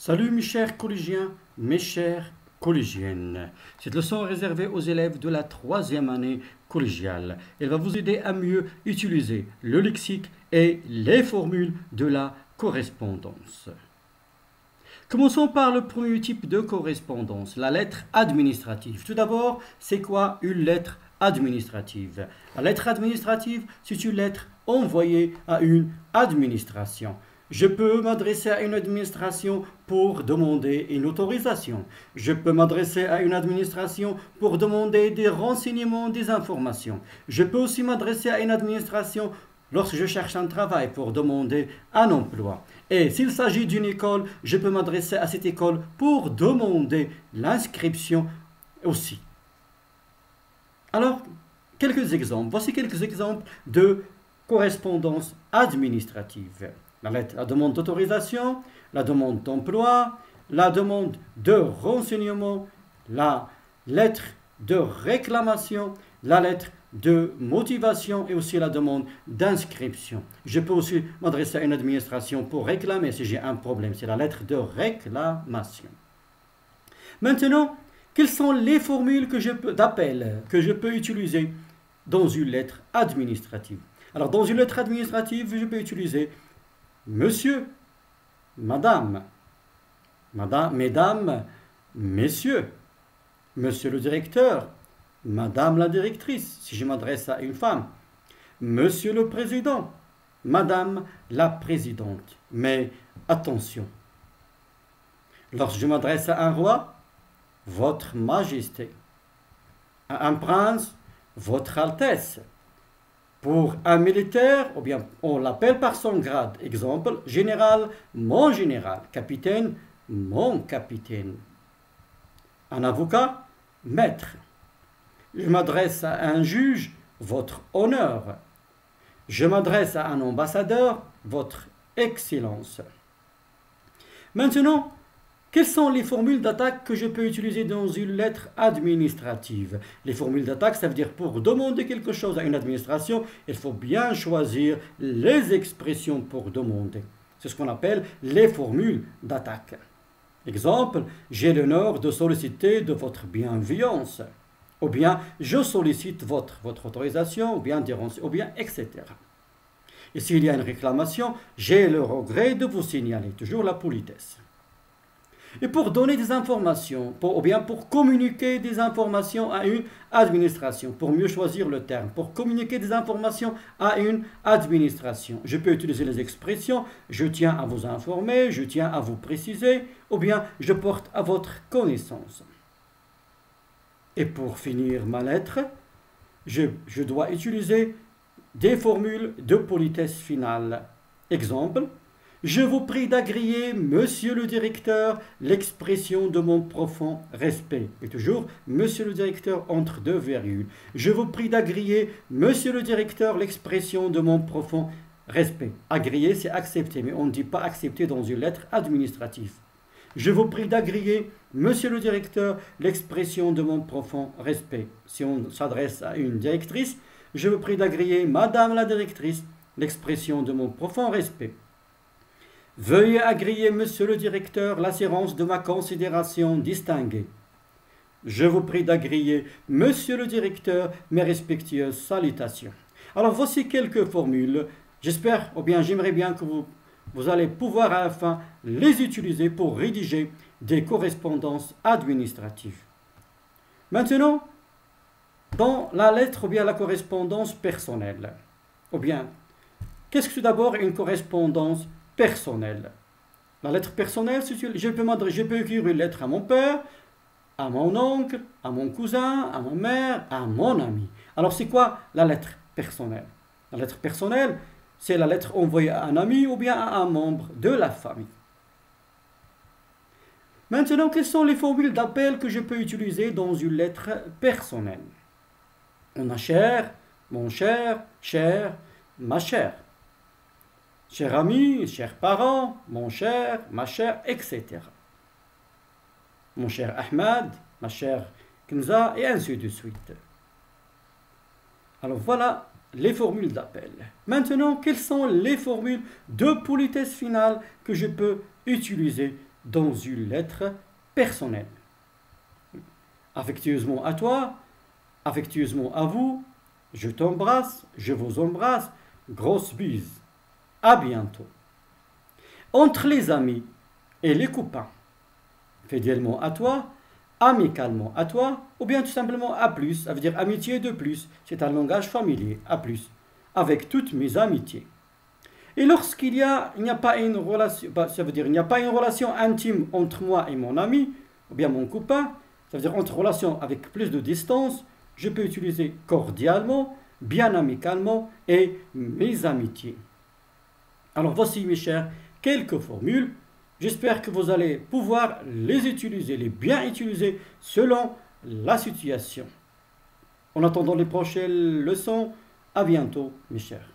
Salut mes chers collégiens, mes chères collégiennes. Cette leçon est réservée aux élèves de la troisième année collégiale. Elle va vous aider à mieux utiliser le lexique et les formules de la correspondance. Commençons par le premier type de correspondance, la lettre administrative. Tout d'abord, c'est quoi une lettre administrative? La lettre administrative, c'est une lettre envoyée à une administration. Je peux m'adresser à une administration pour demander une autorisation. Je peux m'adresser à une administration pour demander des renseignements, des informations. Je peux aussi m'adresser à une administration lorsque je cherche un travail pour demander un emploi. Et s'il s'agit d'une école, je peux m'adresser à cette école pour demander l'inscription aussi. Alors, quelques exemples. Voici quelques exemples de correspondance administrative. La demande d'autorisation, la demande d'emploi, la demande de renseignement, la lettre de réclamation, la lettre de motivation et aussi la demande d'inscription. Je peux aussi m'adresser à une administration pour réclamer si j'ai un problème. C'est la lettre de réclamation. Maintenant, quelles sont les formules d'appel que je peux utiliser dans une lettre administrative? Alors, dans une lettre administrative, je peux utiliser Monsieur, Madame, Mesdames, Messieurs, Monsieur le directeur, Madame la directrice, si je m'adresse à une femme, Monsieur le président, Madame la présidente. Mais attention, lorsque je m'adresse à un roi, Votre Majesté, à un prince, Votre Altesse. Pour un militaire, ou bien on l'appelle par son grade. Exemple, général, mon général. Capitaine, mon capitaine. Un avocat, maître. Je m'adresse à un juge, votre honneur. Je m'adresse à un ambassadeur, votre excellence. Maintenant, quelles sont les formules d'attaque que je peux utiliser dans une lettre administrative? Les formules d'attaque, ça veut dire pour demander quelque chose à une administration, il faut bien choisir les expressions pour demander. C'est ce qu'on appelle les formules d'attaque. Exemple, j'ai l'honneur de solliciter de votre bienveillance. Ou bien, je sollicite votre autorisation, ou bien, etc. Et s'il y a une réclamation, j'ai le regret de vous signaler, toujours la politesse. Et pour donner des informations, ou bien pour communiquer des informations à une administration, pour mieux choisir le terme, pour communiquer des informations à une administration, je peux utiliser les expressions « je tiens à vous informer »,« je tiens à vous préciser » ou bien « je porte à votre connaissance ». Et pour finir ma lettre, je dois utiliser des formules de politesse finale. Exemple, je vous prie d'agréer, monsieur le directeur, l'expression de mon profond respect. Et toujours, monsieur le directeur entre deux virgules. Je vous prie d'agréer, monsieur le directeur, l'expression de mon profond respect. Agréer, c'est accepter, mais on ne dit pas accepter dans une lettre administrative. Je vous prie d'agréer, monsieur le directeur, l'expression de mon profond respect. Si on s'adresse à une directrice, je vous prie d'agréer, madame la directrice, l'expression de mon profond respect. Veuillez agréer, monsieur le directeur, l'assurance de ma considération distinguée. Je vous prie d'agréer, monsieur le directeur, mes respectueuses salutations. Alors voici quelques formules. J'espère, ou bien j'aimerais bien que vous allez pouvoir à la fin les utiliser pour rédiger des correspondances administratives. Maintenant, dans la lettre ou bien la correspondance personnelle, ou bien, qu'est-ce que c'est d'abord une correspondance personnelle? La lettre personnelle, je peux écrire une lettre à mon père, à mon oncle, à mon cousin, à ma mère, à mon ami. Alors c'est quoi la lettre personnelle? La lettre personnelle, c'est la lettre envoyée à un ami ou bien à un membre de la famille. Maintenant, quelles sont les formules d'appel que je peux utiliser dans une lettre personnelle? On a cher, mon cher, chère, ma chère. Cher ami, chers parents, mon cher, ma chère, etc. Mon cher Ahmad, ma chère Kenza, et ainsi de suite. Alors voilà les formules d'appel. Maintenant, quelles sont les formules de politesse finale que je peux utiliser dans une lettre personnelle. Affectueusement à toi, affectueusement à vous, je t'embrasse, je vous embrasse, grosse bise. À bientôt. Entre les amis et les copains, fidèlement à toi, amicalement à toi, ou bien tout simplement à plus, ça veut dire amitié de plus, c'est un langage familier, à plus, avec toutes mes amitiés. Et lorsqu'il n'y a pas une relation, ça veut dire il n'y a pas une relation intime entre moi et mon ami, ou bien mon copain, ça veut dire entre relations avec plus de distance, je peux utiliser cordialement, bien amicalement et mes amitiés. Alors voici mes chers quelques formules. J'espère que vous allez pouvoir les utiliser, les bien utiliser selon la situation. En attendant les prochaines leçons, à bientôt mes chers.